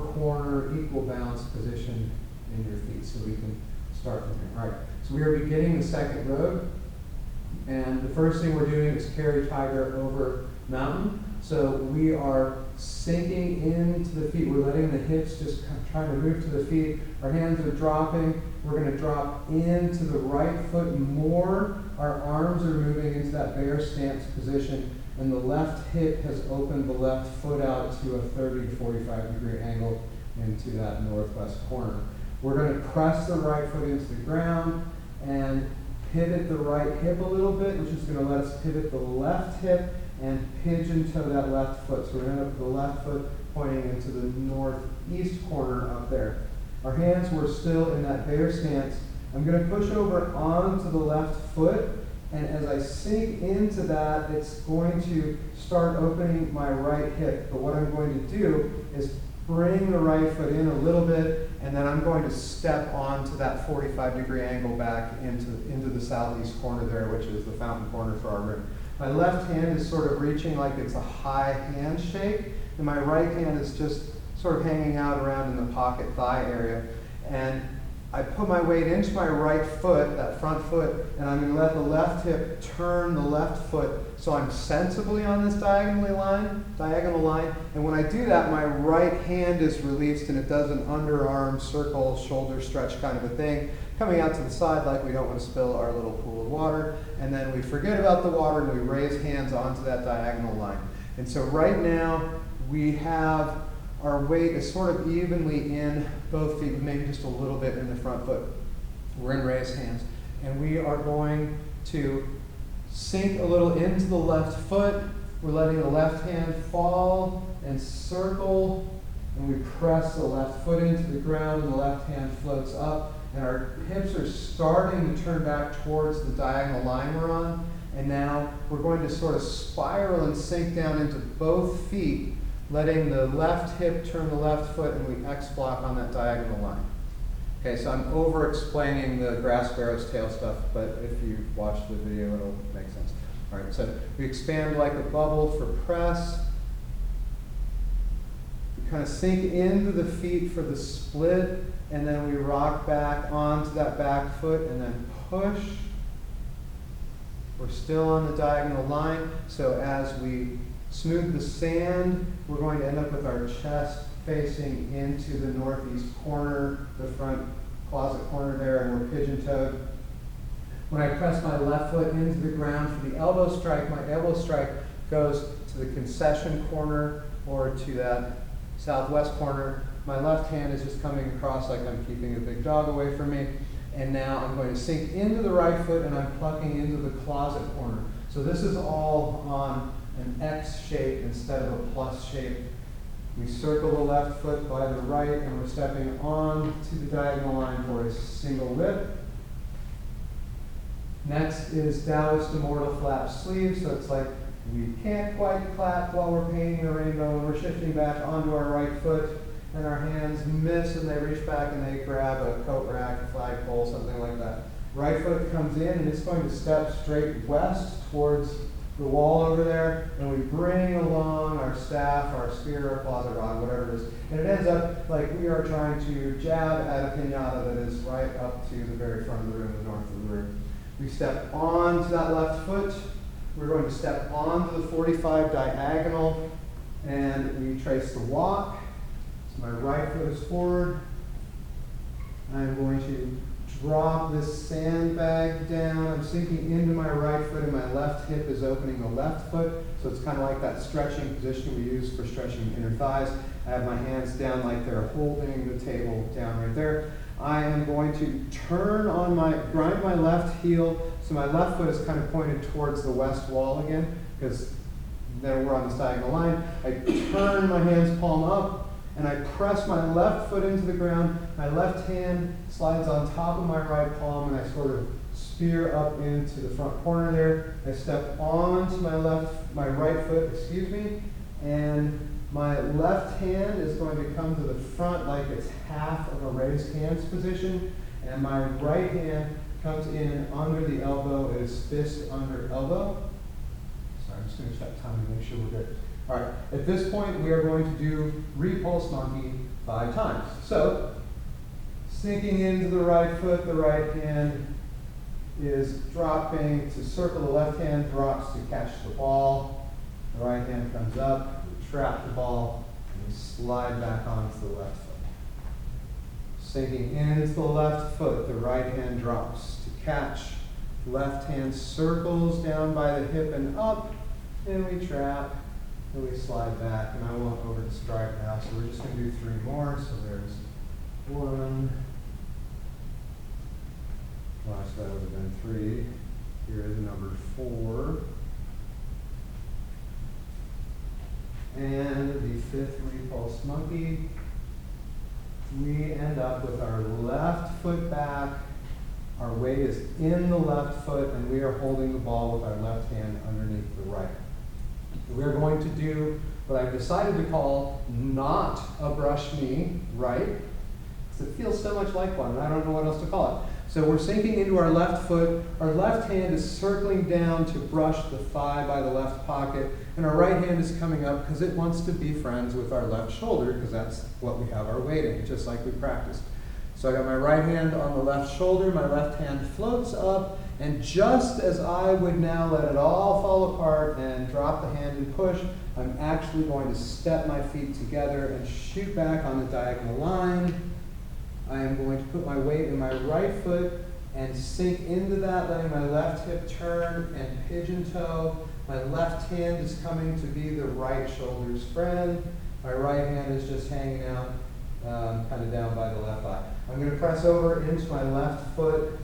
four-corner equal balance position in your feet. So we can start from here. All right, so we are beginning the second road. And the first thing we're doing is carry tiger over mountain. So we are sinking into the feet. We're letting the hips just try to move to the feet. Our hands are dropping. We're going to drop into the right foot more. Our arms are moving into that bear stance position. And the left hip has opened the left foot out to a 30 to 45 degree angle into that northwest corner. We're going to press the right foot into the ground and pivot the right hip a little bit, which is going to let us pivot the left hip and pigeon toe that left foot. So we're going to end up with the left foot pointing into the northeast corner up there. Our hands were still in that bear stance. I'm going to push over onto the left foot, and as I sink into that, it's going to start opening my right hip. But what I'm going to do is bring the right foot in a little bit, and then I'm going to step onto that 45 degree angle back into the southeast corner there, which is the fountain corner for our room. My left hand is sort of reaching like it's a high handshake, and my right hand is just sort of hanging out around in the pocket thigh area. And I put my weight into my right foot, that front foot, and I'm going to let the left hip turn the left foot so I'm sensibly on this diagonal line. And when I do that, my right hand is released and it does an underarm circle, shoulder stretch kind of a thing, coming out to the side like we don't want to spill our little pool of water. And then we forget about the water and we raise hands onto that diagonal line. And so right now we have our weight is sort of evenly in both feet, maybe just a little bit in the front foot. We're in raised hands. And we are going to sink a little into the left foot. We're letting the left hand fall and circle. And we press the left foot into the ground and the left hand floats up. And our hips are starting to turn back towards the diagonal line we're on. And now we're going to sort of spiral and sink down into both feet, letting the left hip turn the left foot, and we X-block on that diagonal line. Okay, so I'm over-explaining the grass sparrow's tail stuff, but if you watch the video, it'll make sense. All right, so we expand like a bubble for press. We kind of sink into the feet for the split, and then we rock back onto that back foot, and then push. We're still on the diagonal line, so as we smooth the sand, we're going to end up with our chest facing into the northeast corner, the front closet corner there, and we're pigeon-toed. When I press my left foot into the ground for the elbow strike, my elbow strike goes to the concession corner or to that southwest corner. My left hand is just coming across like I'm keeping a big dog away from me. And now I'm going to sink into the right foot and I'm plucking into the closet corner. So this is all on an X shape instead of a plus shape. We circle the left foot by the right and we're stepping on to the diagonal line for a single whip. Next is daoist immortal flap sleeve. So it's like we can't quite clap while we're painting a rainbow and we're shifting back onto our right foot and our hands miss and they reach back and they grab a coat rack, a flagpole, something like that. Right foot comes in and it's going to step straight west towards the wall over there, and we bring along our staff, our spear, our closet rod, whatever it is, and it ends up like we are trying to jab at a piñata that is right up to the very front of the room, the north of the room. We step onto that left foot. We're going to step onto the 45 diagonal, and we trace the walk. So my right foot is forward. I'm going to drop this sandbag down. I'm sinking into my right foot and my left hip is opening the left foot. So it's kind of like that stretching position we use for stretching inner thighs. I have my hands down like they're holding the table down right there. I am going to grind my left heel so my left foot is kind of pointed towards the west wall again because then we're on this diagonal line. I turn my hands palm up and I press my left foot into the ground. My left hand slides on top of my right palm, and I sort of spear up into the front corner there. I step onto my right foot, and my left hand is going to come to the front like it's half of a raised hands position, and my right hand comes in under the elbow. It is fist under elbow. Sorry, I'm just going to check time to make sure we're good. All right, at this point, we are going to do repulse monkey 5 times. So, sinking into the right foot, the right hand is dropping to circle, the left hand drops to catch the ball, the right hand comes up, we trap the ball, and we slide back onto the left foot. Sinking into the left foot, the right hand drops to catch, left hand circles down by the hip and up, and we trap, and we slide back, and I won't over describe now, so we're just going to do 3 more, so there's 1, gosh, that would have been 3. Here is number 4. And the 5th repulse monkey. We end up with our left foot back. Our weight is in the left foot, and we are holding the ball with our left hand underneath the right. We're going to do what I've decided to call not a brush knee, right? Because it feels so much like one, and I don't know what else to call it. So we're sinking into our left foot. Our left hand is circling down to brush the thigh by the left pocket, and our right hand is coming up because it wants to be friends with our left shoulder, because that's what we have our weight in, just like we practiced. So I got my right hand on the left shoulder, my left hand floats up, and just as I would now let it all fall apart and drop the hand and push, I'm actually going to step my feet together and shoot back on the diagonal line. I am going to put my weight in my right foot and sink into that, letting my left hip turn and pigeon toe. My left hand is coming to be the right shoulder's friend. My right hand is just hanging out kind of down by the left thigh. I'm going to press over into my left foot,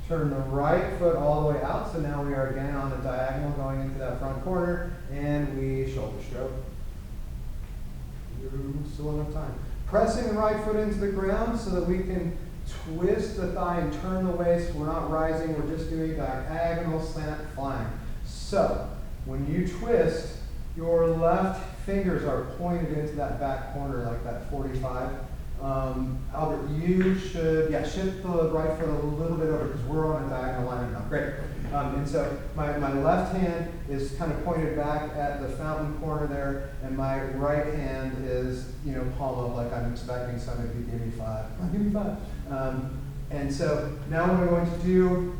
turn the right foot all the way out. So now we are again on the diagonal going into that front corner, and we shoulder stroke. Still enough time. Pressing the right foot into the ground so that we can twist the thigh and turn the waist. We're not rising, we're just doing diagonal slant flying. So, when you twist, your left fingers are pointed into that back corner like that 45. Albert, you should, shift the right foot a little bit over because we're on a diagonal line now. Great. And so my left hand is kind of pointed back at the fountain corner there, and my right hand is, palm up like I'm expecting somebody to give me 5. Give me 5. And so now what I'm going to do,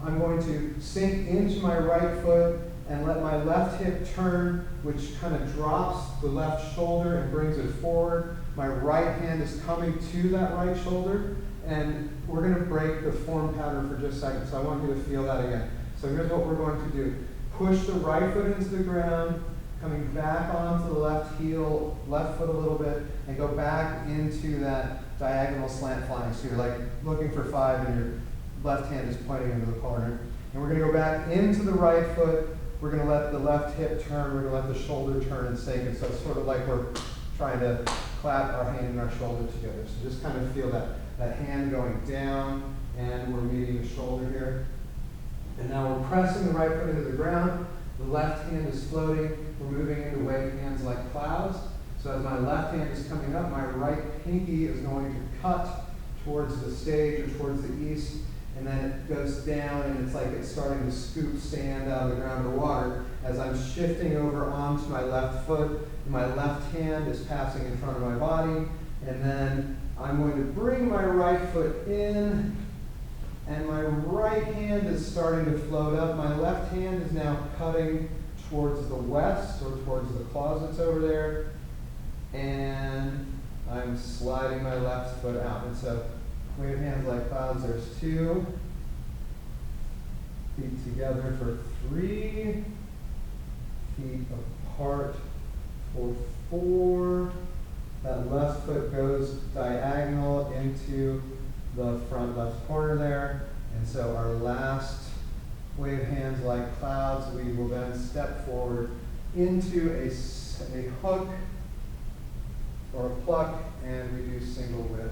I'm going to sink into my right foot and let my left hip turn, which kind of drops the left shoulder and brings it forward. My right hand is coming to that right shoulder, and we're going to break the form pattern for just a second, so I want you to feel that again. So here's what we're going to do. Push the right foot into the ground, coming back onto the left heel, left foot a little bit, and go back into that diagonal slant flying. So you're like looking for 5, and your left hand is pointing into the corner. And we're going to go back into the right foot. We're going to let the left hip turn. We're going to let the shoulder turn and sink it. So it's sort of like we're trying to clap our hand and our shoulder together. So just kind of feel that hand going down, and we're meeting the shoulder here. And now we're pressing the right foot into the ground. The left hand is floating. We're moving into wave hands like clouds. So as my left hand is coming up, my right pinky is going to cut towards the stage or towards the east. And then it goes down, and it's like it's starting to scoop sand out of the ground or water. As I'm shifting over onto my left foot, my left hand is passing in front of my body. And then I'm going to bring my right foot in, and my right hand is starting to float up. My left hand is now cutting towards the west or towards the closets over there. And I'm sliding my left foot out. And so, wave hands like clouds, there's 2. Feet together for 3. Feet apart for 4. That left foot goes diagonal into the front left corner there. And so our last wave hands like clouds, we will then step forward into a hook or a pluck, and we do single whip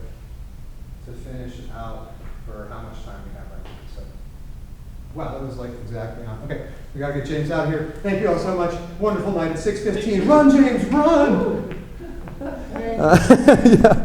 to finish out for how much time we have right now. So, wow, that was like exactly on. Okay, we got to get James out of here. Thank you all so much. Wonderful night at 6:15. Run, James, run! Yeah.